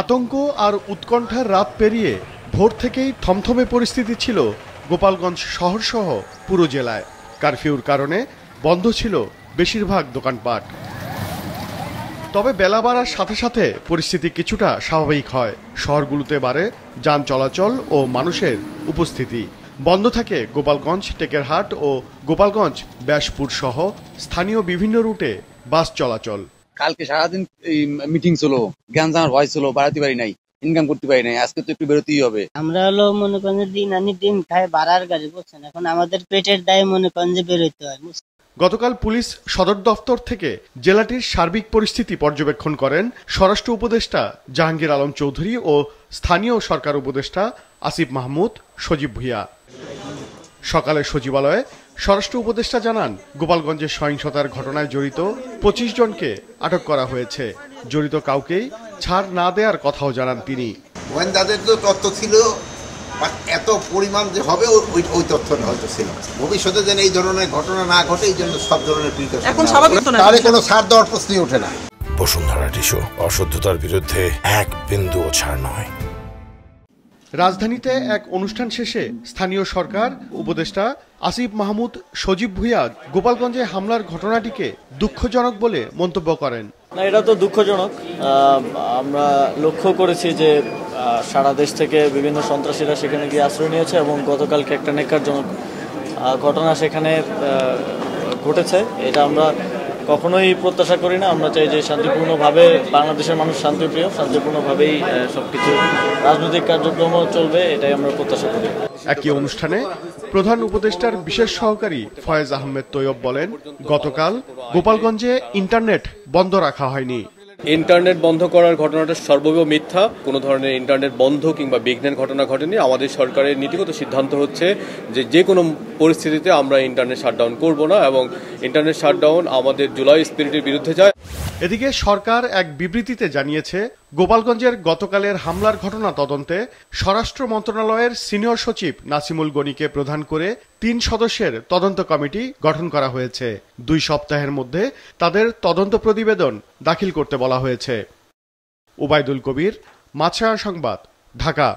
আতঙ্ক আর উৎকণ্ঠার রাত পেরিয়ে ভোর থেকেই থমথমে পরিস্থিতি ছিল গোপালগঞ্জ শহরসহ পুরো জেলায়। কারফিউর কারণে বন্ধ ছিল বেশিরভাগ দোকানপাট। তবে বেলা বাড়ার সাথে সাথে পরিস্থিতি কিছুটা স্বাভাবিক হয়। শহরগুলোতে বাড়ে যান চলাচল ও মানুষের উপস্থিতি। বন্ধ থাকে গোপালগঞ্জ, টেকেরহাট ও গোপালগঞ্জ ব্যাসপুর সহ স্থানীয় বিভিন্ন রুটে বাস চলাচল। কালকে সারাদিন মিটিং ছিল, জ্ঞানজামার ভয় ছিল, বাড়াতে পারি নাই, ইনকাম করতে পারি নাই। আজকে তো একটু বেরোতেই হবে। আমরা হলো মনে করেন দিন আনি দিন খাই বাড়ার গাড়ি, বুঝছেন, এখন আমাদের পেটের দায়ে মনে করেন যে বেরোতে হয়। গতকাল পুলিশ সদর দফতর থেকে জেলাটির সার্বিক পরিস্থিতি পর্যবেক্ষণ করেন স্বরাষ্ট্র উপদেষ্টা জাহাঙ্গীর আলম চৌধুরী ও স্থানীয় সরকার উপদেষ্টা আসিফ মাহমুদ সজীব ভুঁইয়া। সকালে সচিবালয়ে স্বরাষ্ট্র উপদেষ্টা জানান, গোপালগঞ্জের সহিংসতার ঘটনায় জড়িত ২৫ জনকে আটক করা হয়েছে। জড়িত কাউকেই ছাড় না দেওয়ার কথাও জানান তিনি। গোয়েন্দাদের তো তথ্য ছিল, এত পরিমাণ যে হবে ওই তথ্যটা হয়তো ছিল। ভবিষ্যতে যেন এই ধরনের ঘটনা না ঘটে, এই জন্য সব ধরনের এখন স্বাভাবিক তো না, তাহলে কোনো ছাড় দেওয়ার প্রশ্নই ওঠে না। বসুন্ধরা টিস্যু, অশুদ্ধতার বিরুদ্ধে এক বিন্দুও ছাড় নয়। রাজধানীতে এক অনুষ্ঠান শেষে স্থানীয় সরকার উপদেষ্টা আসিফ মাহমুদ সজীব ভুঁইয়া গোপালগঞ্জে হামলার ঘটনাটিকে দুঃখজনক বলে মন্তব্য করেন। না, এটা তো দুঃখজনক। আমরা লক্ষ্য করেছি যে সারা দেশ থেকে বিভিন্ন সন্ত্রাসীরা সেখানে গিয়ে আশ্রয় নিয়েছে এবং গতকালকে একটা নেকারজনক ঘটনা সেখানে ঘটেছে। এটা আমরা কখনোই প্রত্যাশা করি না। আমরা চাই যে শান্তিপূর্ণভাবে, বাংলাদেশের মানুষ শান্তিপ্রিয়, শান্তিপূর্ণভাবেই সবকিছু রাজনৈতিক কার্যক্রমও চলবে, এটাই আমরা প্রত্যাশা করি। একই অনুষ্ঠানে প্রধান উপদেষ্টার বিশেষ সহকারী ফয়েজ আহমেদ তৈয়ব বলেন, গতকাল গোপালগঞ্জে ইন্টারনেট বন্ধ রাখা হয়নি। ইন্টারনেট বন্ধ করার ঘটনাটা সর্বৈব মিথ্যা। কোনো ধরনের ইন্টারনেট বন্ধ কিংবা বিঘ্নের ঘটনা ঘটেনি। আমাদের সরকারের নীতিগত সিদ্ধান্ত হচ্ছে যে কোনো পরিস্থিতিতে আমরা ইন্টারনেট শাটডাউন করব না, এবং ইন্টারনেট শাটডাউন আমাদের জুলাই স্পিরিটের বিরুদ্ধে যায়। এদিকে সরকার এক বিবৃতিতে জানিয়েছে, গোপালগঞ্জের গতকালের হামলার ঘটনা তদন্তে স্বরাষ্ট্র মন্ত্রণালয়ের সিনিয়র সচিব নাসিমুল গনিকে প্রধান করে ৩ সদস্যের তদন্ত কমিটি গঠন করা হয়েছে। ২ সপ্তাহের মধ্যে তাদের তদন্ত প্রতিবেদন দাখিল করতে বলা হয়েছে। ওবায়দুল কবির, মাছরাঙা সংবাদ, ঢাকা।